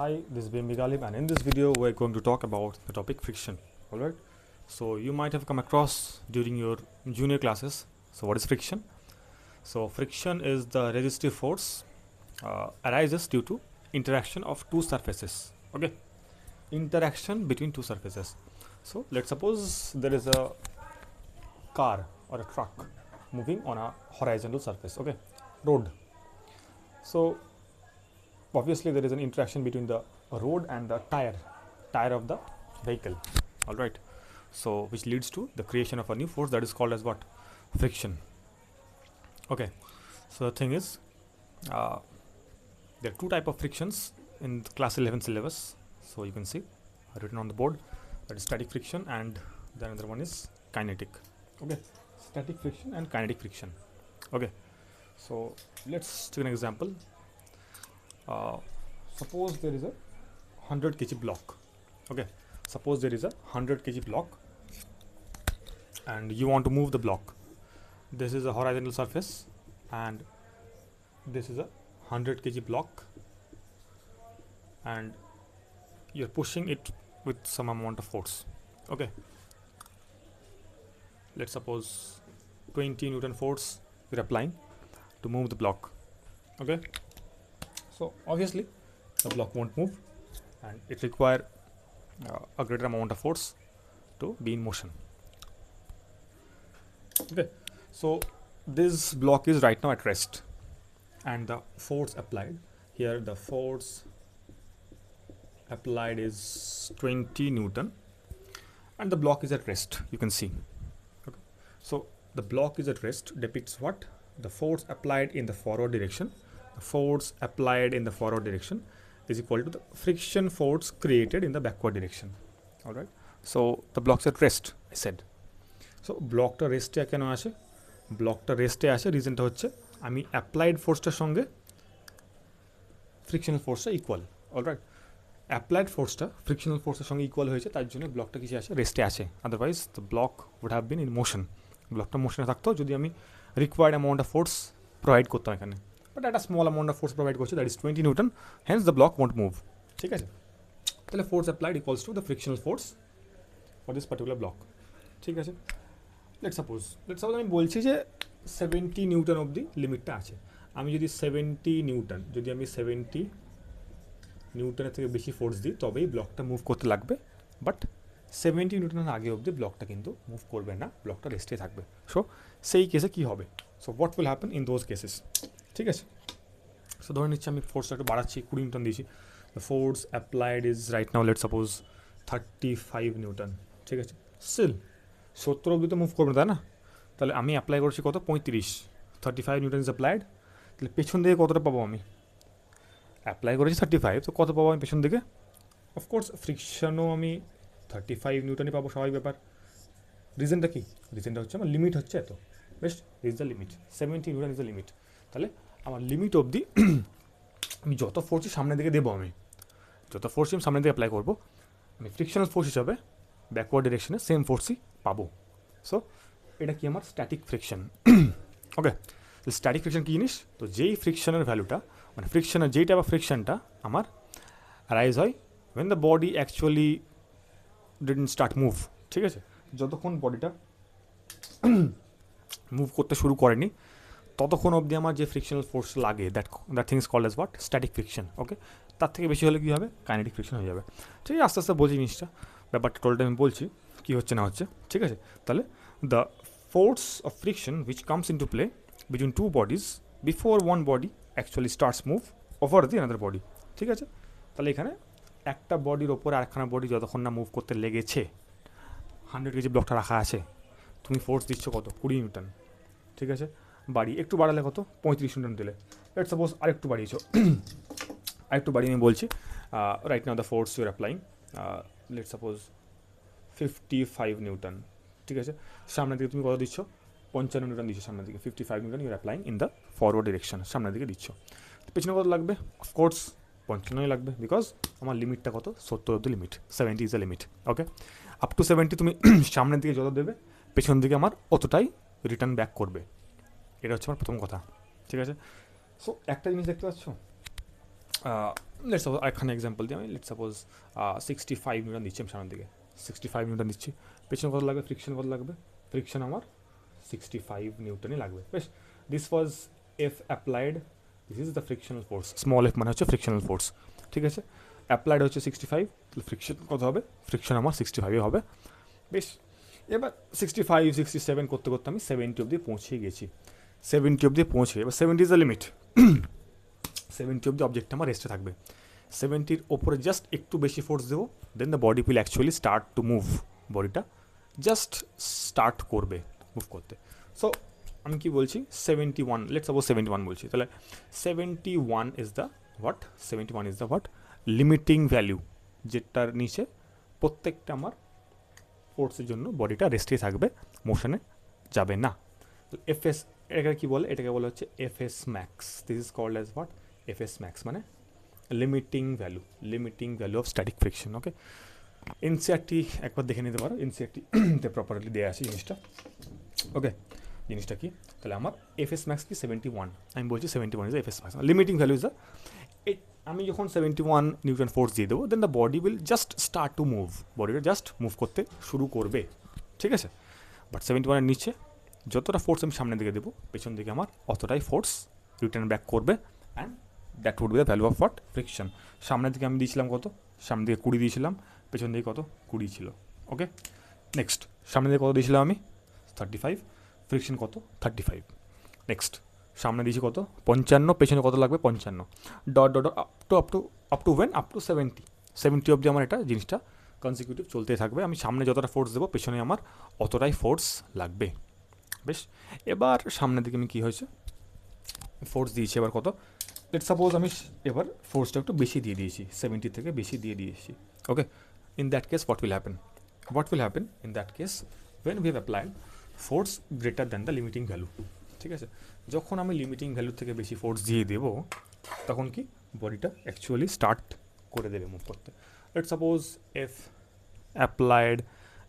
Hi, this is BMB Galib, and in this video we're going to talk about the topic friction. Alright, so you might have come across during your junior classes. So what is friction? So friction is the resistive force arises due to interaction of two surfaces. Okay, interaction between two surfaces. So let's suppose there is a car or a truck moving on a horizontal surface. Okay, road. So obviously there is an interaction between the road and the tire of the vehicle. All right, so which leads to the creation of a new force that is called as what? Friction. Okay, so the thing is there are two type of frictions in the class 11 syllabus. So you can see written on the board, that is static friction, and the another one is kinetic. Okay, static friction and kinetic friction. Okay, so let's take an example. Suppose there is a 100 kg block. Okay, suppose there is a 100 kg block and you want to move the block. This is a horizontal surface and this is a 100 kg block, and you're pushing it with some amount of force. Okay, let's suppose 20 Newton force you're applying to move the block. Okay, so obviously the block won't move and it requires a greater amount of force to be in motion. Okay, so this block is right now at rest and the force applied here, the force applied is 20 Newton and the block is at rest, you can see. Okay, so the block is at rest depicts what? The force applied in the forward direction. The force applied in the forward direction is equal to the friction force created in the backward direction. All right, so the block's at rest, I said. So ব্লকটা রেস্টে কেন আসে? ব্লকটা রেস্টে আসে রিজনটা হচ্ছে আমি applied ফোর্সটার সঙ্গে ফ্রিকশনাল ফোর্সটা ইকুয়াল। অলরাইট, অ্যাপ্লাইড ফোর্সটা ফ্রিকশনাল ফোর্সের সঙ্গে ইকুয়াল হয়েছে, তার জন্য ব্লকটা কিসে আসে? রেস্টে আসে। Otherwise the block would have been in motion. ব্লকটা মোশনে থাকতো যদি আমি required amount of force provide করতাম এখানে, বাট একটা small amount of force provide করছে, that is 20 newton, hence the block won't move. ঠিক আছে, তাহলে force applied equals to the frictional force for this particular block. ঠিক আছে, লেটস সাপোজ আমি বলছি যে 70 নিউটন অবধি লিমিটটা আছে। আমি যদি 70 নিউটনের থেকে বেশি ফোর্স দিই তবেই ব্লকটা মুভ করতে লাগবে, বাট 70 নিউটনের আগে অবধি ব্লকটা কিন্তু মুভ করবে না, ব্লকটা রেস্টে থাকবে। সো সেই কেসে কী হবে? So what will happen in those cases? ঠিক আছে, সো ধরে নিচ্ছি আমি ফোর্সটা একটু বাড়াচ্ছি, 20 নিউটন দিয়েছি। The force applied is right now let's suppose 35 Newton. ঠিক আছে, স্টিল 70 অবধি তো মুভ করবে, তাই না? তাহলে আমি অ্যাপ্লাই করছি কত? 35। 35 নিউটন ইজ অ্যাপ্লাইড, তাহলে পেছন দিকে কতটা পাবো? আমি অ্যাপ্লাই করেছি 35, তো কত পাবো আমি পেছন দিকে? অফকোর্স ফ্রিকশনও আমি 35 নিউটনই পাবো, স্বাভাবিক ব্যাপার। রিজনটা কি? রিজনটা হচ্ছে আমার লিমিট হচ্ছে এত, best is the limit, 70 Newton is the limit. তাহলে আমার লিমিট অবধি আমি যত ফোর্সই সামনের দিকে দেবো, আমি যত ফোর্সই আমি সামনের দিকে অ্যাপ্লাই করবো, আমি ফ্রিকশনাল ফোর্স হিসাবে ব্যাকওয়ার্ড ডিরেকশনে সেম ফোর্সই পাবো। সো এটা কি? আমার স্ট্যাটিক ফ্রিকশন। ওকে, স্ট্যাটিক ফ্রিকশন কী জিনিস? তো যেই ফ্রিকশনের ভ্যালুটা, মানে ফ্রিকশনের যেই টাইপ অফ ফ্রিকশনটা আমার রাইজ হয় when the body actually didn't start move. ঠিক আছে, যতক্ষণ বডিটা মুভ করতে শুরু করেনি ততক্ষণ অবধি আমার যে ফ্রিকশনাল ফোর্স লাগে, that thing is called as what? Static friction. Okay, তার থেকে বেশি হলে কী হবে? কাইনেটিক ফ্রিকশন হয়ে যাবে। ঠিক আছে, আস্তে আস্তে বলছি জিনিসটা, ব্যাপারটা টোটালটা আমি বলছি কী হচ্ছে না হচ্ছে। ঠিক আছে, তাহলে the force of friction which comes into play between two bodies before one body actually starts move over the another body. ঠিক আছে, তাহলে এখানে একটা বডির ওপরে আরেকখানা বডি যতক্ষণ না মুভ করতে লেগেছে, 100 কেজি ব্লকটা রাখা আছে, তুমি ফোর্স দিচ্ছ কত? 20 নিউটন। ঠিক আছে, একটু বাড়ালে কত? 35 নিউটন দিলে। লেটস সাপোজ আরেকটু বাড়িয়েছো, আরেকটু বাড়িয়ে আমি বলছি right now the force your applying let's suppose 55 Newton. ঠিক আছে, সামনের দিকে তুমি কত দিচ্ছ? 55 নিউটন দিচ্ছ সামনের দিকে। 55 Newton your applying in the forward direction, সামনের দিকে দিচ্ছ। পেছনে কত লাগবে? অফকোর্স 55 লাগবে, বিকজ আমার লিমিটটা কত? 70 of the limit, 70 is the limit. Okay, up to 70 তুমি সামনের দিকে যত দেবে পেছন দিকে আমার অতটাই রিটার্ন ব্যাক করবে। এটা হচ্ছে আমার প্রথম কথা। ঠিক আছে, সো একটা জিনিস দেখতে পাচ্ছ, লেটস সাপোজ আরেকখানে এক্সাম্পল দিই আমি, লেটস সাপোজ 65 নিউটন দিচ্ছি আমি সামনের দিকে, 65 নিউটন দিচ্ছি, পেছনে কত লাগবে, ফ্রিকশন কত লাগবে, ফ্রিকশন আমার 65 নিউটনই লাগবে। বেশ, this was F applied, this is the frictional force, small F মানে হচ্ছে ফ্রিকশনাল ফোর্স, ঠিক আছে। অ্যাপ্লাইড হচ্ছে 65, তাহলে ফ্রিকশন কত হবে, ফ্রিকশন আমার 65 হবে। বেশ, এবার 65 67 করতে করতে আমি 70 অবধি পৌঁছে গেছি, 70 অবধি পৌঁছে, এবার 70 ইজ দ্য লিমিট, 70 অবধি অবজেক্ট আমার রেস্টে থাকবে, 70-র ওপরে জাস্ট একটু বেশি ফোর্স দেবো, then the body will actually start to move, বডিটা জাস্ট স্টার্ট করবে মুভ করতে। সো আমি কি বলছি, 71, লেটস সাপোজ 71 বলছি, তাহলে 71 is the what, 71 is the what, limiting value, যেটার নিচে প্রত্যেকটা আমার ফোর্সের জন্য বডিটা রেস্টে থাকবে, মোশনে যাবে না। এফএস এটাকে কী বলে, এটাকে বলা হচ্ছে FS max, this is called as what, FS max মানে limiting value of static friction. Okay, NCERT একবার দেখে নিতে পারো, এনসিআরটিতে প্রপারলি দেওয়া আছে জিনিসটা। ওকে, জিনিসটা কি, তাহলে আমার এফএস ম্যাক্স কি 71, আমি বলছি 71 is FS max, limiting value is the, আমি যখন 71 নিউটন ফোর্স দিয়ে দেবো, then the body will just start to move, বডিটা জাস্ট মুভ করতে শুরু করবে, ঠিক আছে। বাট 71-এর নিচে যতটা ফোর্স আমি সামনের দিকে দেবো, পেছন দিকে আমার অতটাই ফোর্স রিটার্ন ব্যাক করবে, and that would be the value of what, friction. সামনের দিকে আমি দিয়েছিলাম কত, সামনের দিকে 20 দিয়েছিলাম, পেছন দিকে কত, 20 ছিল। ওকে, নেক্সট সামনের দিকে কত দিয়েছিলাম আমি, 35, ফ্রিকশন কত, 35। নেক্সট সামনে দিয়েছি কত, 55, পেছনে কত লাগবে, 55, ডট ডট আপ টু 70 অবধি আমার এটা জিনিসটা কনসিকিউটিভ চলতে থাকবে, আমি সামনে যতটা ফোর্স দেবো, পেছনে আমার অতটাই ফোর্স লাগবে। বেশ, এবার সামনের দিকে আমি কী হয়েছে, ফোর্স দিয়েছি এবার কত, লেটস সাপোজ আমি এবার ফোর্সটা একটু বেশি দিয়ে দিয়েছি, 70 থেকে বেশি দিয়ে দিয়েছি। Okay, in that case what will happen in that case, when we have applied force greater than the limiting value, ঠিক আছে। যখন আমি লিমিটিং ভ্যালু থেকে বেশি ফোর্স দিয়ে দেবো, তখন কি বডিটা অ্যাকচুয়ালি স্টার্ট করে দেবে মুভ করতে। Let's suppose F applied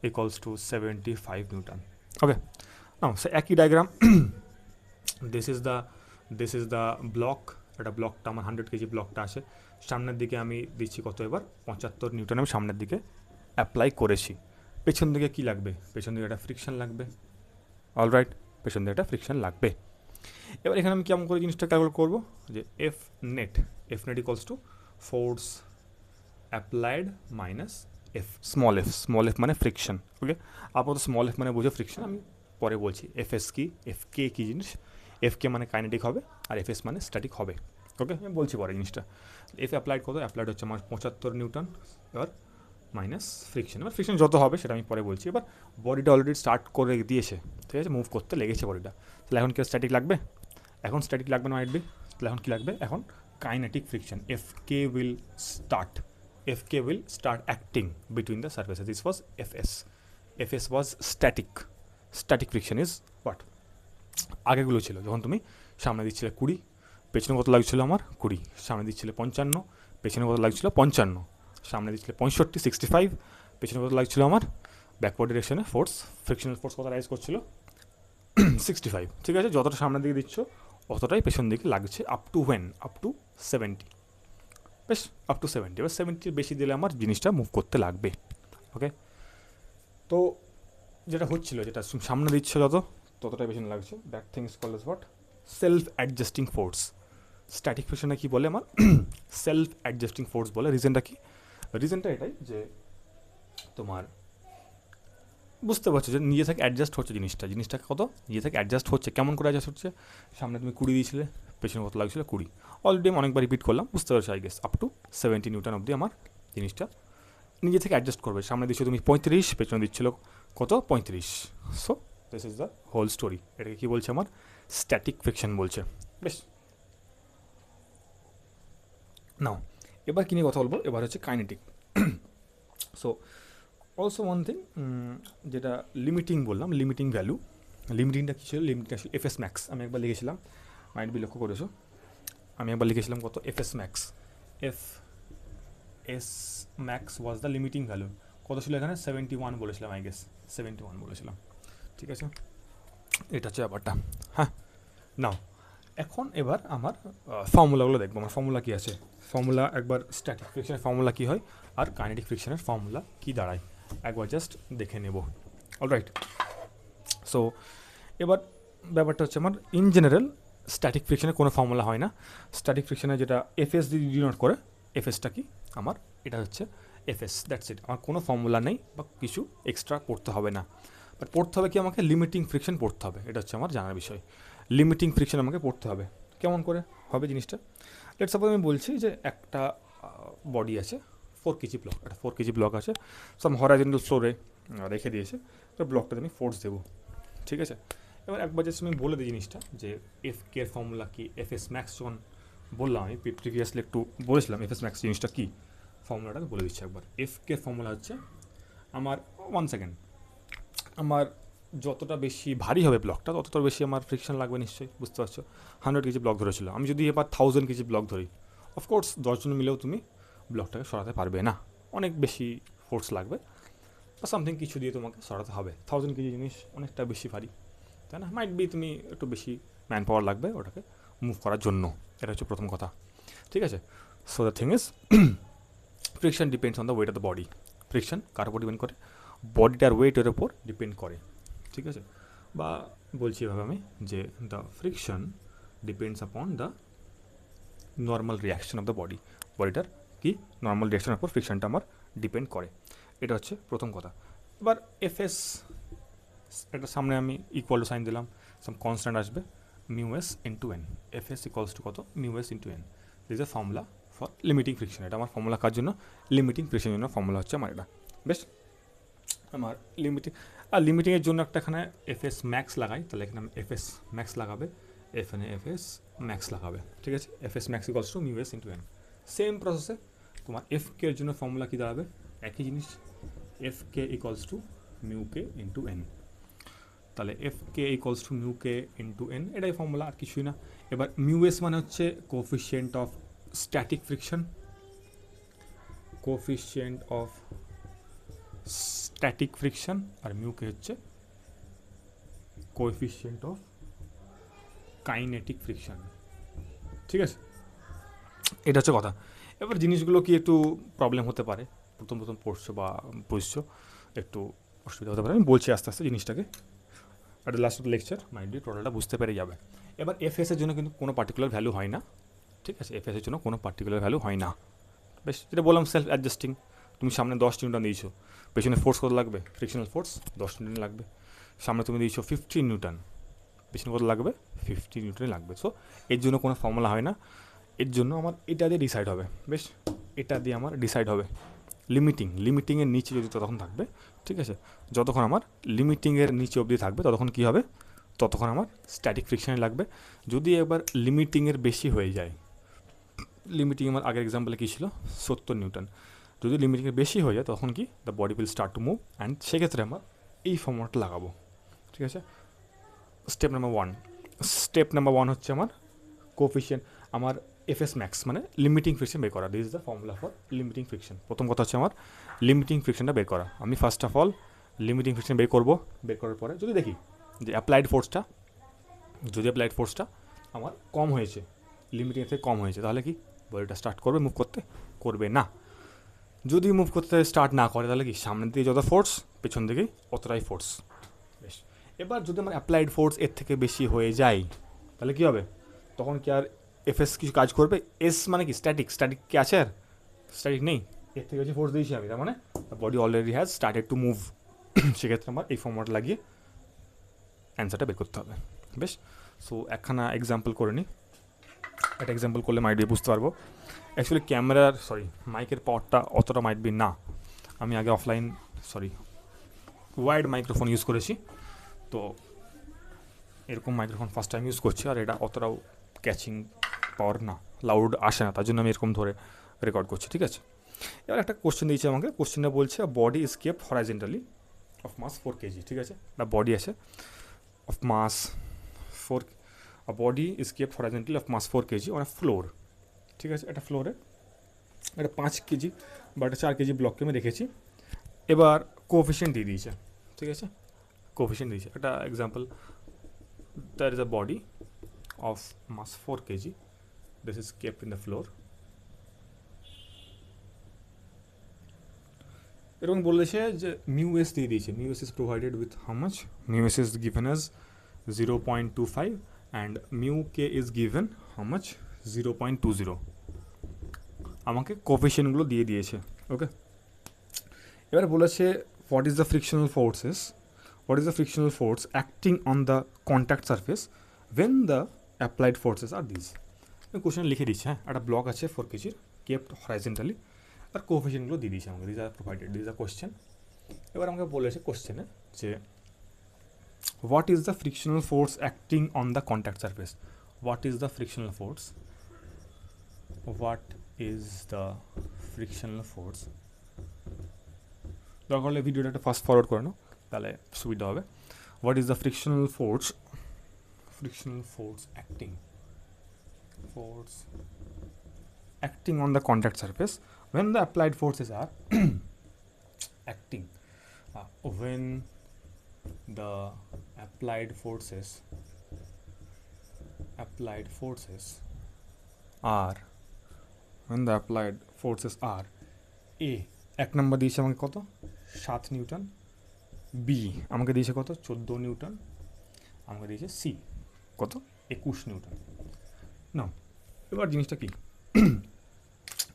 equals to 75 newton. Okay, now say একই diagram, this is the block, এটা ব্লকটা আমার 100 কেজি ব্লকটা আসে, সামনের দিকে আমি দিচ্ছি কত, এবার 75 নিউটন আমি সামনের দিকে অ্যাপ্লাই করেছি, পেছন দিকে কী লাগবে, পেছন দিকে একটা ফ্রিকশন লাগবে, অলরাইট, পেছন দিকে একটা ফ্রিকশন লাগবে। এবার এখানে আমি কেমন করে জিনিসটা ক্যালকুলেট করবো, যে F net equals to force applied minus small F মানে ফ্রিকশন। ওকে, আপাতত স্মল এফ মানে বুঝে ফ্রিকশন, আমি পরে বলছি এফএস কি, এফ কে কী জিনিস, এফ কে মানে কাইনেটিক হবে, আর এফএস মানে স্ট্যাটিক হবে। ওকে, আমি বলছি পরে জিনিসটা। এফ অ্যাপ্লাইড কত, অ্যাপ্লাইড হচ্ছে আমার 75 নিউটন, এবার মাইনাস ফ্রিকশন, এবার ফ্রিকশন যত হবে সেটা আমি পরে বলছি। এবার বডিটা অলরেডি স্টার্ট করে দিয়েছে, ঠিক আছে, মুভ করতে লেগেছে বডিটা, তাহলে এখন কি স্ট্যাটিক লাগবে, এখন স্ট্যাটিক লাগবে না, মাইট বি, তাহলে এখন কী লাগবে, এখন kinetic friction, F K will start acting between the surfaces, this was FS was static friction is what, আগেগুলো ছিল যখন তুমি সামনে দিচ্ছিলে 20, পেছনে কত লাগছিল আমার 20, সামনে দিচ্ছিলে 55, পেছনে কত লাগছিল 55, সামনে দিচ্ছিলে 65 65, পেছনে কত লাগছিল আমার ব্যাকওয়ার্ড ডিরেকশনে ফোর্স, ফ্রিকশনাল ফোর্স কত রাইজ করছিল 65, ঠিক আছে, যতটা সামনের দিকে দিচ্ছ অতটাই পেছন দিকে লাগছে, আপ টু 70, বেশ আপ টু 70, এবার 70 বেশি দিলে আমার জিনিসটা মুভ করতে লাগবে। ওকে, তো যেটা হচ্ছিল, যেটা সামনে দিচ্ছ ততটাই পেছনে লাগছে, that thing is called as what, self adjusting force. Static ফ্রিকশনে কী বলে আমার, সেলফ অ্যাডজাস্টিং ফোর্স বলে। রিজনটা কি, রিজনটা এটাই যে তোমার বুঝতে পারছো যে নিজে থেকে অ্যাডজাস্ট হচ্ছে জিনিসটা কত, নিজে থেকে অ্যাডজাস্ট হচ্ছে, কেমন করে অ্যাডজাস্ট হচ্ছে, সামনে তুমি 20 দিয়েছিলে, পেছনে কত লাগছিল 20, অলরেডি আমি অনেকবার রিপিট করলাম, বুঝতে পারছো I guess, up to 70 Newton অবধি আমার জিনিসটা নিজে থেকে অ্যাডজাস্ট করবে। সামনে দিচ্ছ তুমি 35, পেছনে দিচ্ছিল কত 35, so this is the whole story. এটাকে কী বলছে আমার, স্ট্যাটিক ফ্রিকশন বলছে। বেশ, নাও এবার কী নিয়ে কথা বলবো, এবার হচ্ছে kinetic. So also one thing, যেটা লিমিটিং বললাম, লিমিটিং ভ্যালু, লিমিটিংটা কী ছিল, লিমিটিং আসলে এফএস ম্যাক্স, আমি একবার লিখেছিলাম, মাইট বি লক্ষ্য করেছো, আমি একবার লিখেছিলাম কত, FS max, S max was the limiting value, কত ছিল এখানে 71 বলেছিলাম, আই গেস 71 বলেছিলাম, ঠিক আছে, এটা হচ্ছে ব্যাপারটা। হ্যাঁ, নাও এখন এবার আমার ফর্মুলাগুলো দেখবো, আমার ফর্মুলা কী আছে। ফর্মুলা একবার স্ট্যাটিক ফ্রিকশনের ফর্মুলা কী হয় আর কাইনেটিক ফ্রিকশনের ফর্মুলা কী দাঁড়ায় একবার জাস্ট দেখে নেব। অলরাইট, সো এবার ব্যাপারটা হচ্ছে আমার ইন জেনারেল স্ট্যাটিক ফ্রিকশনের কোনো ফর্মুলা হয় না। স্ট্যাটিক ফ্রিকশনে যেটা এফএস দিয়ে ডিনোট করে, এফএসটা কি আমার, এটা হচ্ছে এফএস, দ্যাটস ইট। আমার কোনো ফর্মুলা নেই বা কিছু এক্সট্রা পড়তে হবে না, বাট পড়তে হবে কি আমাকে লিমিটিং ফ্রিকশন পড়তে হবে, এটা হচ্ছে আমার জানার বিষয়। লিমিটিং ফ্রিকশন আমাকে পড়তে হবে। কেমন করে হবে জিনিসটা, লেটস সাপোজ আমি বলছি যে একটা বডি আছে 4 কেজি ব্লক, একটা 4 কেজি ব্লক আছে, সাম হরাইজন্টাল ফ্লোরে রেখে দিয়েছে, তো ব্লকটাতে আমি ফোর্স দেবো, ঠিক আছে। এবার একবার জাস্ট আমি বলে দিই জিনিসটা যে এফ কে এর ফর্মুলা কি, এফএস ম্যাক্স যখন বললাম আমি প্রিভিয়াসলি একটু বলেছিলাম এফএস ম্যাক্স জিনিসটা কী, ফর্মুলাটাকে বলে দিচ্ছি একবার। এফ কে ফর্মুলা হচ্ছে আমার 1 সেকেন্ড, আমার যতটা বেশি ভারী হবে ব্লকটা ততটা বেশি আমার ফ্রিকশন লাগবে নিশ্চয়ই, বুঝতে পারছো। 100 কেজি ব্লক ধরেছিল, আমি যদি এবার 1000 কেজি ব্লক ধরি, অফকোর্স 10 জন মিলেও তুমি ব্লকটাকে সরাতে পারবে না, অনেক বেশি ফোর্স লাগবে বা সামথিং কিছু দিয়ে তোমাকে সরাতে হবে। 1000 কেজি জিনিস অনেকটা বেশি ভারী, তাই না, মাইট বি তুমি একটু বেশি ম্যান পাওয়ার লাগবে ওটাকে মুভ করার জন্য, এটা হচ্ছে প্রথম কথা, ঠিক আছে। So the thing is friction depends on the weight of the body. Friction কার উপর ডিপেন্ড করে, বডিটার ওয়েটের ওপর ডিপেন্ড করে, ঠিক আছে। বা বলছি এভাবে আমি যে the friction depends upon the normal reaction of the body, বডিটার কি নর্মাল রিয়াকশনের উপর ফ্রিকশনটা আমার ডিপেন্ড করে, এটা হচ্ছে প্রথম কথা। এবার এফএস, এটা সামনে আমি ইকুয়াল টু সাইন দিলাম, সাম কনস্ট্যান্ট আসবে mu S into N, FS equals to কত, mu S into N, this is a formula for limiting friction. এটা আমার ফর্মুলা কার জন্য, লিমিটিং ফ্রিকশনের জন্য ফর্মুলা হচ্ছে আমার এটা, বেশ। আমার লিমিটিং, আর লিমিটিংয়ের জন্য একটা এখানে এফএস ম্যাক্স লাগাই, তাহলে এখানে এফএস ম্যাক্স লাগাবে, এখানে এফএস ম্যাক্স লাগাবে, ঠিক আছে। FS max equals to mu S into N. Same প্রসেসে তোমার এফ কে এর জন্য ফর্মুলা কী দাঁড়াবে, একই জিনিস, F K equals to mu K into N, তাহলে F K equals to mu K into N, এটাই ফর্মুলা, আর কিছুই না। এবার মিউ এস মানে হচ্ছে coefficient of static friction, coefficient of static friction, আর মিউ কে হচ্ছে কোএফিশিয়েন্ট অফ কাইনেটিক ফ্রিকশন, ঠিক আছে, এটা হচ্ছে কথা। এবার জিনিসগুলো কি একটু প্রবলেম হতে পারে, প্রথম প্রথম পড়ছো বা বুঝছো, একটু অসুবিধা হতে পারে, আমি বলছি আস্তে আস্তে জিনিসটাকে, আর last of the lecture mind be টোটালটা বুঝতে পেরে যাবে। এবার এফএসের জন্য কিন্তু কোনো পার্টিকুলার ভ্যালু হয় না, ঠিক আছে, এফএসের জন্য কোনো পার্টিকুলার ভ্যালু হয় না, বেশ। যেটা বললাম সেলফ অ্যাডজাস্টিং, তুমি সামনে 10 নিউটন দিয়েছো, পেছনে ফোর্স কত লাগবে, ফ্রিকশনাল ফোর্স 10 নিউটন লাগবে, সামনে তুমি দিয়েছো 15 নিউটন, পেছনে কত লাগবে 50 নিউটনই লাগবে। সো এর জন্য কোনো ফর্মুলা হয় না, এর জন্য আমার এটা দিয়ে ডিসাইড হবে, বেশ, এটা দিয়ে আমার ডিসাইড হবে। লিমিটিংয়ের নিচে যদি ততক্ষণ থাকবে, ঠিক আছে, যতক্ষণ আমার লিমিটিংয়ের নিচে অবধি থাকবে ততক্ষণ কী হবে, ততক্ষণ আমার স্ট্যাটিক ফ্রিকশানে লাগবে। যদি এবার লিমিটিংয়ের বেশি হয়ে যায়, লিমিটিং আমার আগের এক্সাম্পলে কী ছিল 70 নিউটন, যদি লিমিটিংয়ের বেশি হয়ে যায় তখন কি the body will start to move, and সেক্ষেত্রে আমার এই ফর্মুলাটা লাগাবো, ঠিক আছে। স্টেপ নাম্বার ওয়ান হচ্ছে আমার কোফিশিয়েন্ট, আমার এফএস ম্যাক্স মানে লিমিটিং ফ্রিকশন বের করা, this is the formula for limiting friction. প্রথম কথা হচ্ছে আমার লিমিটিং ফ্রিকশনটা বের করা, আমি first of all limiting friction বের করবো, বের করার পরে যদি দেখি যে অ্যাপ্লাইড ফোর্সটা আমার কম হয়েছে, লিমিটিং থেকে কম হয়েছে, তাহলে কি বডিটা স্টার্ট করবে মুভ করতে, করবে না। যদি মুভ করতে স্টার্ট না করে তাহলে কি সামনের দিকে যত ফোর্স পেছন দিকেই অতটাই ফোর্স, বেশ। এবার যদি আমার অ্যাপ্লাইড ফোর্স এর থেকে বেশি হয়ে যায় তাহলে কী হবে, তখন কি আর এফএস কিছু কাজ করবে, এস মানে কি স্ট্যাটিক কি আছে, আর স্ট্যাটিক নেই, এর থেকে বেশি ফোর্স দিয়েছি আমি, তার মানে body already has started to move, সেক্ষেত্রে আমার এই ফর্মুলাটা লাগিয়ে অ্যান্সারটা বের করতে হবে, বেশ। সো একখানা এক্সাম্পল করে নিই, একটা এক্সাম্পল করলে মাইট বি বুঝতে পারবো। অ্যাকচুয়ালি মাইকের পাওয়ারটা অতটা মাইট বি না, আমি আগে ওয়াইড মাইক্রোফোন ইউজ করেছি, তো এরকম মাইক্রোফোন ফার্স্ট টাইম ইউজ করছি, আর এটা অতটাও ক্যাচিং পাওয়ার না, লাউড আসে না, তার জন্য আমি এরকম ধরে রেকর্ড করছি, ঠিক আছে। এবার একটা কোশ্চেন দিয়েছে আমাকে, কোশ্চেনটা বলছে body is kept horizontally of mass 4 kg, ঠিক আছে, একটা বডি আছে of mass 4, a body is kept horizontally of mass 4 kg on a floor, ঠিক আছে, এটা ফ্লোরে এটা 5 কেজি বা এটা 4 কেজি ব্লককে আমি রেখেছি। এবার কোএফিশিয়েন্ট দিয়ে দিয়েছে, ঠিক আছে, কোএফিশিয়েন্ট দিয়েছে, একটা example, there is a body of mass 4 kg. This is kept in the floor. এরকম বলেছে যে মিউ এস দিয়ে দিয়েছে, mu S is provided with how much, mu S is given as 0.25 and mu K is given how much 0.20। আমাকে কোফিশিয়েন্টগুলো দিয়ে দিয়েছে। Okay, এবার বলেছে what is the frictional forces, what is the frictional force acting on the contact surface when the applied forces R this. আমি question লিখে দিচ্ছি, হ্যাঁ, একটা ব্লক আছে 4 কেজির, কেপ্ট হরাইজেন্টালি, আর কোফিশিয়েন্টগুলো দিয়ে দিয়েছে আমাকে, these are provided, these are question. এবার আমাকে বলেছে কোশ্চেনে যে what is the frictional force acting on the contact surface, what is the frictional force, what is the frictional force. দরকার হলে ভিডিওটা একটা ফাস্ট ফরওয়ার্ড করে নাও, তাহলে সুবিধা হবে। What is the frictional force, frictional force acting on the contact surface when the applied forces are acting when the applied forces are when the applied forces are a, এক নম্বর দিয়েছে আমাকে কত 7 Newton, B আমাকে দিয়েছে কত 14 Newton, আমাকে দিয়েছে C কত 21 নিউটন। না, এবার জিনিসটা কি,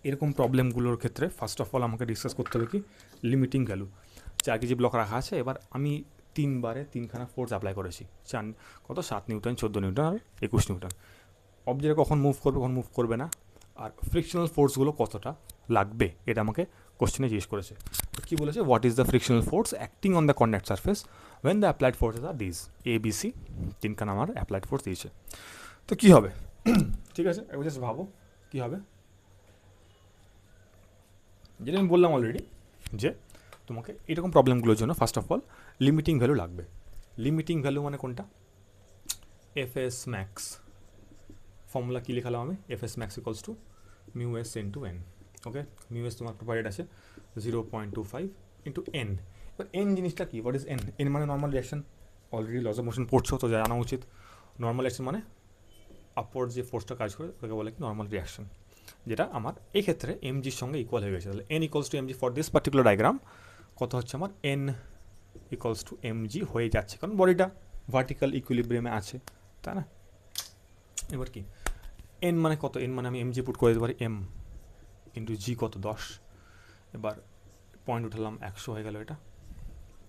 এরকম প্রবলেমগুলোর ক্ষেত্রে ফার্স্ট অফ অল আমাকে ডিসকাস করতে হবে কি লিমিটিং ভ্যালু। 4 কেজি ব্লক রাখা আছে, এবার আমি 3বারে 3খানা ফোর্স অ্যাপ্লাই করেছি, কত 7 নিউটন, 14 নিউটন আর 21 নিউটন। অবজেক্ট কখন মুভ করবে, কখন মুভ করবে না, আর ফ্রিকশনাল ফোর্সগুলো কতটা লাগবে, এটা আমাকে কোশ্চেনে জিজ্ঞেস করেছে। কী বলেছে, what is the frictional force acting on the contact surface when the applied forces R this, A B C 3খানা আমার অ্যাপ্লাইড ফোর্স দিয়েছে। তো কী হবে, ঠিক আছে, একবার জাস্ট ভাবো কী হবে। যেটা আমি বললাম অলরেডি যে তোমাকে এরকম প্রবলেমগুলোর জন্য first of all limiting value লাগবে। লিমিটিং ভ্যালু মানে কোনটা, এফএস ম্যাক্স, ফর্মুলা কী লিখালাম আমি, FS max equals to mu S into N. Okay, mu S তোমার প্রোভাইডেড আছে 0.25 ইন্টু এন। এবার এন জিনিসটা কি, হোয়াট ইজ এন, এন মানে normal reaction, already laws of motion পড়ছো তো জানা উচিত। নর্মাল রিয়াকশন মানে আপওয়ার্ড যে ফোর্সটা কাজ করে ওকে বলে কি নর্মাল রিয়াকশন, যেটা আমার এই ক্ষেত্রে এমজির সঙ্গে ইকুয়াল হয়ে গেছে। তাহলে N equals to MG for this particular diagram কত হচ্ছে আমার, এন ইকুয়ালস টু এমজি হয়ে যাচ্ছে, কারণ বডিটা ভার্টিক্যাল ইকুইলিব্রিয়ামে আছে, তাই না। এবার কি এন মানে কত, এন মানে আমি এমজি পুট করে দিতে পারি, এম ইন্টু জি কত 10, এবার পয়েন্ট উঠালাম 100 হয়ে গেল এটা।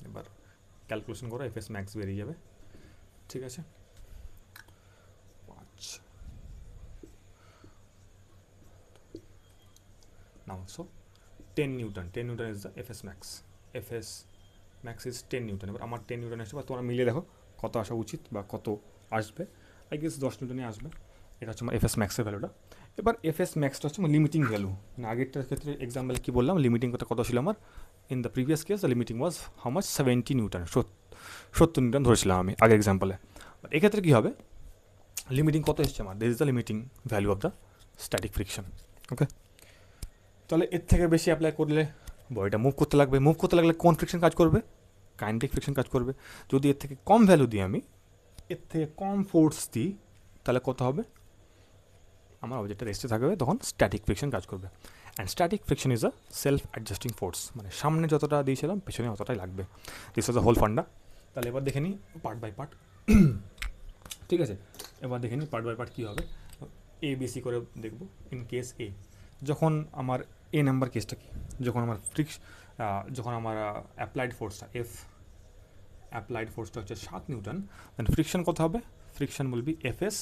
এবার ক্যালকুলেশন করো, এফএস ম্যাক্স বেরিয়ে যাবে, ঠিক আছে। 5 now so 10 Newton, 10 Newton is the FS max, FS max is 10 Newton। এবার আমার 10 নিউটন আসবে, বা তোমরা মিলিয়ে দেখো কত আসা উচিত বা কত আসবে, আই গেস 10 নিউটনই আসবে। এটা হচ্ছে আমার এফএস ম্যাক্সের ভ্যালুটা। এবার এফএস ম্যাক্সটা হচ্ছে আমার লিমিটিং ভ্যালু, মানে আগেরটার ক্ষেত্রে এক্সাম্পল কী বললাম, লিমিটিং কত ছিল আমার, in the previous case the limiting was how much 70 Newton, 70 Newton ধরেছিলাম আমি আগের এক্সাম্পলে। বাট এক্ষেত্রে কী হবে, লিমিটিং কত এসছে আমার, this is the limiting value of the static friction. Okay, তাহলে এর থেকে বেশি অ্যাপ্লাই করলে বডিটা মুভ করতে লাগবে, মুভ করতে লাগলে কোন ফ্রিকশন কাজ করবে, কাইনেটিক ফ্রিকশন কাজ করবে। যদি এর থেকে কম ভ্যালু দিই আমি, এর থেকে কম ফোর্স দিই, তাহলে কত হবে, আমার অবজেক্টটা রেস্টে থাকবে, তখন স্ট্যাটিক ফ্রিকশন কাজ করবে। And static friction is a self adjusting force, মানে সামনে যতটা দিয়েছিলাম পেছনে অতটাই লাগবে। দিস ইজ দ্য হোল ফান্ডা। তাহলে এবার দেখে নিই পার্ট বাই পার্ট, ঠিক আছে। এবার দেখে নিই পার্ট বাই পার্ট কী হবে, এ বিসি করে দেখব। ইন কেস এ, যখন আমার এ নাম্বার কেসটা কি, যখন আমার যখন আমার অ্যাপ্লাইড ফোর্সটা এফ, অ্যাপ্লাইড ফোর্সটা হচ্ছে 7 নিউটন, দেন ফ্রিকশন কত হবে, friction will be FS,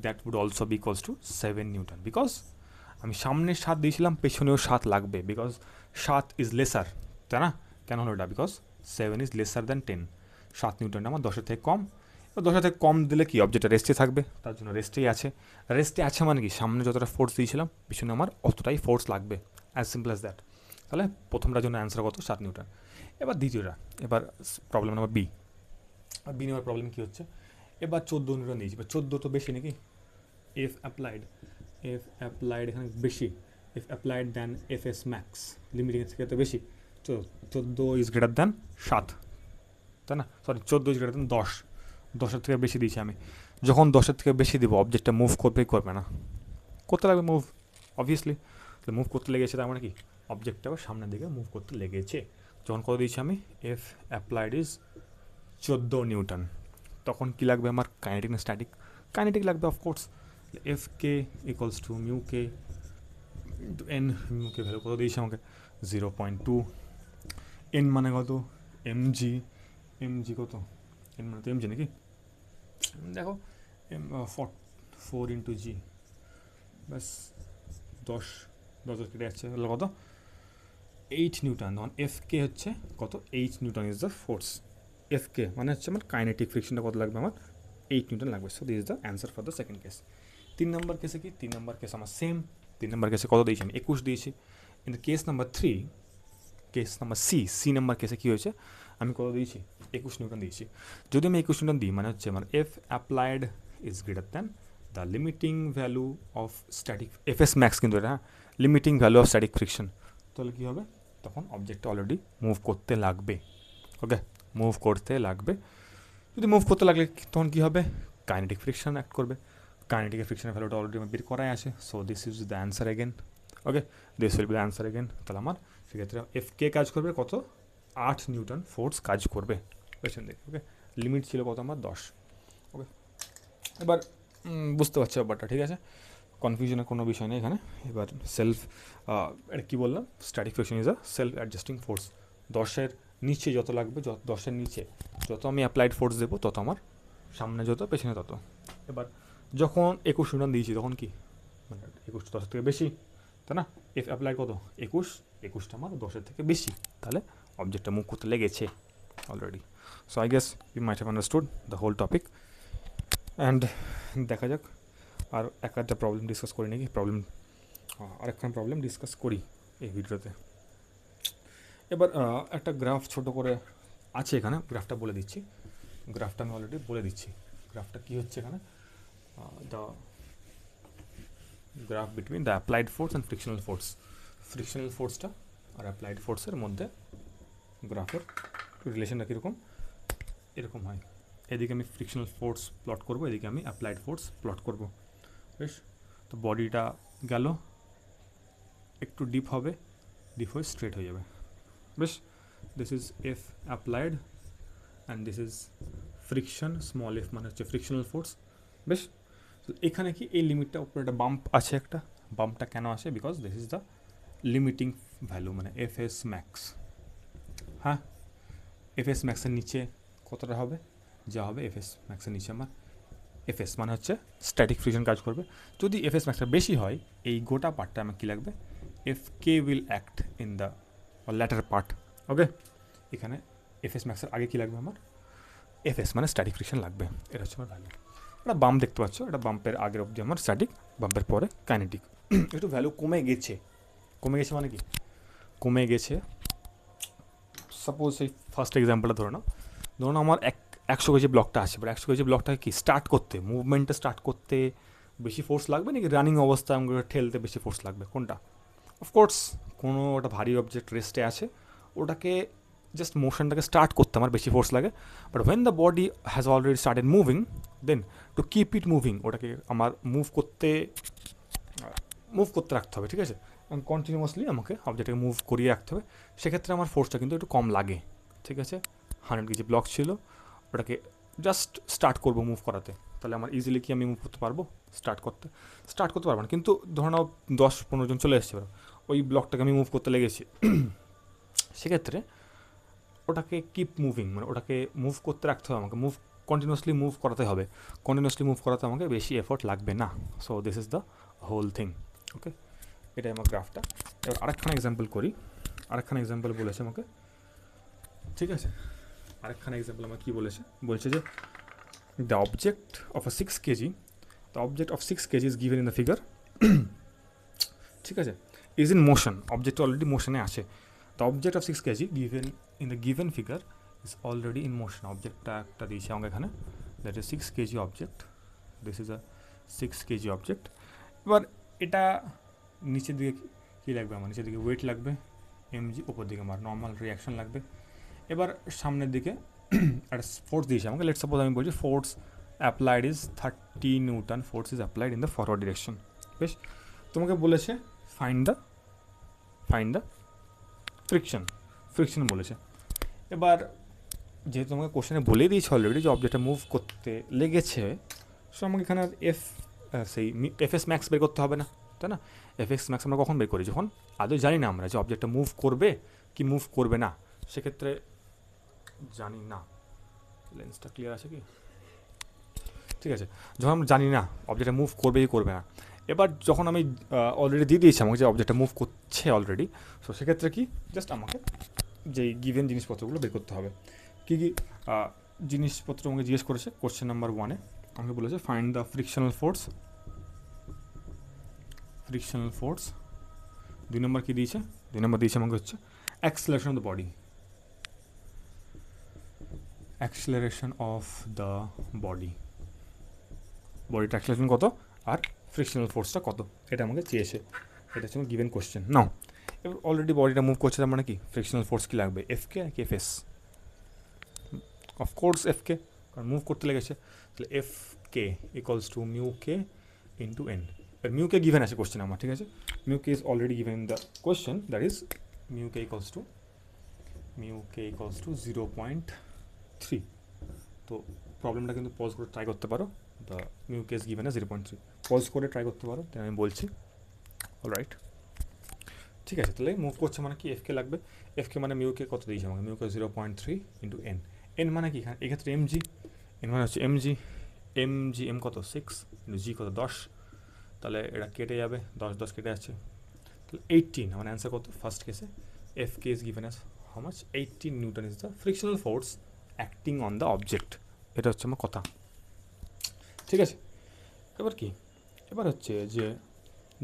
that would also be equals to 7 newton, because আমি সামনে 7 দিয়েছিলাম, পেছনেও 7 লাগবে, বিকজ 7 ইজ লেসার, তাই না। কেন হলো এটা, বিকজ 7 ইজ লেসার দ্যান 10, 7 নিউটনটা আমার 10-এর থেকে কম। 10-এর থেকে কম দিলে কি অবজেক্টটা রেস্টে থাকবে, তার জন্য রেস্টেই আছে। রেস্টে আছে মানে কি, সামনে যতটা ফোর্স দিয়েছিলাম পিছনে আমার অতটাই ফোর্স লাগবে, অ্যাজ সিম্পল অ্যাজ দ্যাট। তাহলে প্রথমটার জন্য অ্যান্সার কত, 7 নিউটন। এবার দ্বিতীয়টা, এবার প্রবলেম নাম্বার বি। আর বি নেওয়ার প্রবলেম কী হচ্ছে, এবার 14 নিউটন দিয়েছি, এবার 14 তো বেশি নাকি, এফ অ্যাপ্লাইড এখানে বেশি, F applied than F S max, লিমিটিংয়ের থেকে তো বেশি, 14 ইজ গ্রেটার দ্যান 7, তাই না, সরি 14 ইজ গ্রেটার দ্যান 10, 10-এর থেকে বেশি দিয়েছি আমি। যখন 10-এর থেকে বেশি দিব অবজেক্টটা মুভ করবেই করবে না, করতে লাগবে মুভ, অবভিয়াসলি। তাহলে মুভ করতে লেগেছে, তার মানে কি অবজেক্টটাও সামনের দিকে মুভ করতে লেগেছে। যখন কত দিয়েছি আমি, এফ অ্যাপ্লাইড ইজ 14 নিউটন, তখন কি লাগবে আমার, কাইনেটিক না স্ট্যাটিক? কাইনেটিক লাগবে of course. F K equals to mu K into N, mu K value কত দিয়েছে আমাকে 0.2, এন মানে কত এমজি, এমজি কত, এন মানে তো এমজি নাকি, দেখো এম 4 ইন্টু জি, ব্যাস 10 কেটে যাচ্ছে, হলো কত 8 নিউটন। তখন এফ কে হচ্ছে কত 8 newton is the force. F K মানে হচ্ছে আমার কাইনেটিক ফ্রিকশনটা কত লাগবে আমার 8 নিউটন লাগবে। So this is the answer for the second case. 3 নম্বর কেসে কি, 3 নম্বর কেস আমার সেম। 3 নম্বর কেসে কত দিয়েছি আমি 21 দিয়েছি। In the case number 3, case number C number কেসে কী হয়েছে, আমি কত দিয়েছি 21 নিউটন দিয়েছি। যদি আমি 21 নিউটন দিই মানে হচ্ছে আমার F applied is greater than the limiting value of static, F S max কিন্তু এটা, limiting value of static friction. তাহলে কী হবে, তখন অবজেক্টটা অলরেডি মুভ করতে লাগবে। ওকে, মুভ করতে লাগবে। যদি মুভ করতে লাগলে তখন কী হবে, কাইনেটিক ফ্রিকশন অ্যাক্ট করবে। কাইনেটিক ফ্রিকশনের ভ্যালুটা অলরেডি আমার বের করাই আছে। So this is the answer again. Okay, this will be the answer again. তাহলে আমার সেক্ষেত্রে এফ কে কাজ করবে কত, 8 নিউটন ফোর্স কাজ করবে পেছন দিকে। ওকে, লিমিট ছিল কত আমার 10। ওকে, এবার বুঝতে পারছো ব্যাপারটা, ঠিক আছে, কনফিউশনের কোনো বিষয় নেই এখানে। এবার সেলফ, এটা কী বললাম, static friction is a self adjusting force. 10-এর নিচে যত লাগবে, 10-এর নিচে যত আমি অ্যাপ্লাইড ফোর্স দেবো তত আমার সামনে যত পেছনে তত। এবার যখন 21 নিউটন দিয়েছি তখন কি, মানে 21 10-এর থেকে বেশি, তাই না, এফ অ্যাপ্লাইড কত 21টা আমার 10-এর থেকে বেশি, তাহলে অবজেক্টটা মুভ করতে লেগেছে already. So I guess you might have understood the whole topic. And দেখা যাক আর একটা প্রবলেম ডিসকাস করি নাকি, আরেকখানে প্রবলেম ডিসকাস করি এই ভিডিওতে। এবার একটা গ্রাফ ছোট করে আছে এখানে, গ্রাফটা বলে দিচ্ছি। গ্রাফটা আমি অলরেডি বলে দিচ্ছি। গ্রাফটা কী হচ্ছে এখানে, the graph between the applied force and frictional force. Frictional ফোর্সটা আর অ্যাপ্লাইড ফোর্সের মধ্যে গ্রাফের রিলেশনটা কীরকম, এরকম হয়। এদিকে আমি ফ্রিকশনাল ফোর্স প্লট করব, এদিকে আমি অ্যাপ্লাইড ফোর্স প্লট করব। বেশ, তো বডিটা গেল একটু ডিপ হবে, ডিপ হয়ে স্ট্রেট হয়ে যাবে। বেশ, this is F applied and this is friction, small F মানে হচ্ছে ফ্রিকশনাল ফোর্স। বেশ, তো এখানে কি এই লিমিটটা উপরে একটা বাম্প আছে, একটা বাম্পটা কেন আসে, because this is the limiting value, মানে এফ এস ম্যাক্স। হ্যাঁ, এফ এস ম্যাক্সের নিচে কতটা হবে, যা হবে এফ এস ম্যাক্সের নিচে আমার এফ এস মানে হচ্ছে স্ট্যাটিক ফ্রিকশন কাজ করবে। যদি এফ এস ম্যাক্সটা বেশি হয়, এই গোটা পার্টটা আমার কী লাগবে, F K will act in the latter part. Okay, এখানে এফ এস ম্যাক্সের আগে কী লাগবে আমার, এফ এস মানে স্ট্যাটিক ফ্রিকশন লাগবে। এটা হচ্ছে আমার ভ্যালু। একটা বাম্প দেখতে পাচ্ছ, এটা বাম্পের আগের অবধি আমার স্ট্যাটিক, বাম্পের পরে কাইনেটিক। একটু ভ্যালু কমে গেছে মানে কি, কমে গেছে। সাপোজ এই ফার্স্ট এক্সাম্পলটা ধরো আমার 100 কেজি ব্লকটা আছে, এবার 100 কেজি ব্লকটাকে কি স্টার্ট করতে, মুভমেন্টটা স্টার্ট করতে বেশি ফোর্স লাগবে নাকি রানিং অবস্থায় আমাকে ঠেলতে বেশি ফোর্স লাগবে, কোনটা? অফকোর্স কোনো একটা ভারী অবজেক্ট রেস্টে আছে, ওটাকে জাস্ট মোশনটাকে স্টার্ট করতে আমার বেশি ফোর্স লাগে। But when the body has already started moving, then to keep it moving, ওটাকে আমার মুভ করতে রাখতে হবে, ঠিক আছে, কন্টিনিউয়াসলি আমাকে অবজেক্টটাকে মুভ করিয়ে রাখতে হবে। সেক্ষেত্রে আমার ফোর্সটা কিন্তু একটু কম লাগে, ঠিক আছে। 100 কেজি ব্লক ছিল, ওটাকে জাস্ট স্টার্ট করবো মুভ করাতে, তাহলে আমার ইজিলি কি আমি মুভ করতে পারবো, স্টার্ট করতে পারবো না। কিন্তু ধরো 10-15 জন চলে এসেছে, ওই ব্লকটাকে আমি মুভ করতে লেগেছি, সেক্ষেত্রে ওটাকে কিপ মুভিং, মানে ওটাকে মুভ করতে রাখতে হবে আমাকে, কন্টিনিউয়াসলি মুভ করাতে হবে। কন্টিনিউয়াসলি মুভ করাতে আমাকে বেশি এফোর্ট লাগবে না। So this is the whole thing. Okay, এটাই আমার গ্রাফটা। এবার আরেকখানা এক্সাম্পল করি। আরেকখানা এক্সাম্পল বলেছে আমাকে, ঠিক আছে, আরেকখানা এক্সাম্পল আমার কী বলছে যে the object of a 6 kg, the object of 6 kg is given in the figure, ঠিক আছে, is in motion, object already মোশনে আছে। The object of 6 kg given in the given figure is already in motion. অবজেক্টটা একটা দিয়েছে আমাকে এখানে, that is 6 kg object, this is a 6 kg object. এবার এটা নিচের দিকে কী লাগবে আমার, নিচের দিকে ওয়েট লাগবে এমজি, উপর দিকে আমার নর্মাল রিয়াকশন লাগবে। এবার সামনের দিকে একটা ফোর্স দিয়েছে আমাকে, লেটস সাপোজ আমি বলছি force applied is 30 Newton force is applied in the forward direction. বেশ, তোমাকে বলেছে ফাইন্ড দ্য ফ্রিকশন বলেছে। এবার যেহেতু তোমাকে কোশ্চেনে বলে দিয়েছে অলরেডি যে অবজেক্টটা মুভ করতে লেগেছে, সো আমাকে এখানে আর এফএস ম্যাক্স বের করতে হবে না, তাই না? এফএক্স ম্যাক্স আমরা কখন বের করি? যখন আদৌ জানি না আমরা যে অবজেক্টটা মুভ করবে কি মুভ করবে না, সেক্ষেত্রে জানি না। লেন্সটা ক্লিয়ার আছে কি? ঠিক আছে, যখন আমরা জানি না অবজেক্টটা মুভ করবে কি করবে না। এবার যখন আমি অলরেডি দিয়ে দিয়েছি আমাকে যে অবজেক্টটা মুভ করছে অলরেডি, সো সেক্ষেত্রে কি জাস্ট আমাকে যেই গিভেন জিনিসপত্রগুলো বের করতে হবে। কী কী জিনিসপত্র আমাকে জিজ্ঞেস করেছে কোশ্চেন নাম্বার 1-এ আমাকে বলেছে ফাইন্ড দ্য ফ্রিকশনাল ফোর্স। 2 নম্বর কী দিয়েছে? 2 নম্বর দিয়েছে আমাকে হচ্ছে অ্যাক্সেলারেশন অফ দ্য বডি। বডিটা অ্যাক্সেলারেশন কত আর ফ্রিকশনাল ফোর্সটা কত, এটা আমাকে চেয়েছে। এটা হচ্ছে আমার গিভেন কোশ্চেন। নাও এবার অলরেডি বডিটা মুভ করছে, তার মানে কি ফ্রিকশনাল ফোর্স কী লাগবে? এফকে আর কি এফএস? অফকোর্স এফকে, কারণ মুভ করতে লেগেছে। তাহলে F K equals to mu K into N. এবার মিউ কে গিভেন আছে কোশ্চেন আমার, ঠিক আছে? Mu K is already given in the question, that is mu K equals to 0.3। তো প্রবলেমটা কিন্তু পজ করে ট্রাই করতে পারো। The mu K is given 0.3, pause করে ট্রাই করতে পারো, তাই আমি বলছি। অলরাইট, ঠিক আছে। তাহলে মুভ করছে মানে কি এফকে লাগবে। এফকে মানে মিউ কে কত দিয়েছে আমাকে? মিউ কে 0.3 ইন্টু এন। এন মানে কি এক্ষেত্রে এমজি, এন মানে হচ্ছে এমজি। এম কত? 6 ইন্টু জি কত? 10। তাহলে এটা কেটে যাবে, 10 কেটে যাচ্ছে, তাহলে 18। আমার অ্যান্সার কত ফার্স্ট কেসে? F K is given as how much? 18 Newton is the frictional force acting on the object. এটা হচ্ছে আমার কথা, ঠিক আছে? এবার কি, এবার হচ্ছে যে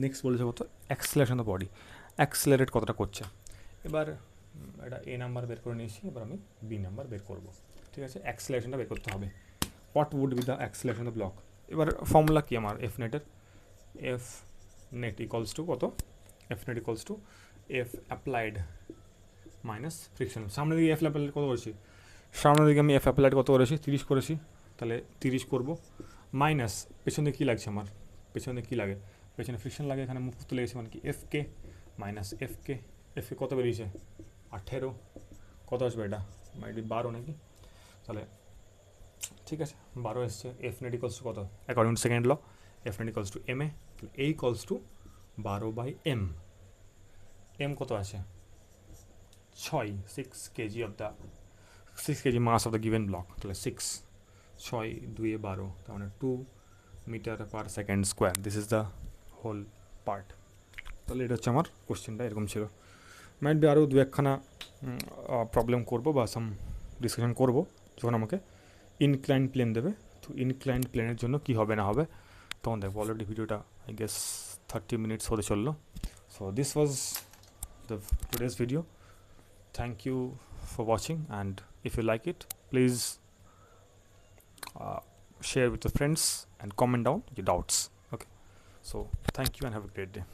নেক্সট বলেছে কত? Acceleration of the body, accelerate কতটা করছে। এবার এটা এ নাম্বার বের করে নিয়েছি, এবার আমি বি নাম্বার বের করব, ঠিক আছে? অ্যাক্সেলারেশনটা বের করতে হবে। What would be the acceleration of block? এবার ফর্মুলা কি আমার এফ নেটের? এফ নেট ইকুয়ালস টু কত? F net equals to F applied minus friction. সামনের দিকে এফ অ্যাপ্লাইড কত করেছি? সামনের দিকে আমি এফ অ্যাপ্লাইড কত করেছি? 30 করেছি, তাহলে 30 করব মাইনাস পেছন দিকে কী লাগছে আমার? পেছনে কী লাগে? পেছনে ফ্রিকশন লাগে, এখানে মুভ করতে লেগেছে মানে কি এফ কে মাইনাস এফ কে কত বেরিয়েছে? 18। কত আসবে এটা? মাইটি 12 নাকি? তাহলে ঠিক আছে 12 এসছে। এফ নেট ইকলস টু কত? According to second law F net equals to M A, তাহলে A equals to 12/m। M কত আছে? 6 kg of the 6 kg mass of the given block. তাহলে 6 2 12, তার মানে 2 metre per second square. This is the whole part. তাহলে এটা হচ্ছে আমার কোশ্চেনটা এরকম ছিল। মাইট বি আরও 2-1খানা প্রবলেম করবো বা সাম ডিসকাশন করবো যখন আমাকে ইনক্লাইন্ড প্লেন দেবে। তো ইনক্লাইন্ড প্লেনের জন্য কী হবে না হবে তখন দেখবো। অলরেডি ভিডিওটা আই গেস 30 মিনিটস হতে চললো। So this was the today's video. Thank you for watching, and if you like it, please share with your friends and comment down your doubts. Okay, so thank you and have a great day.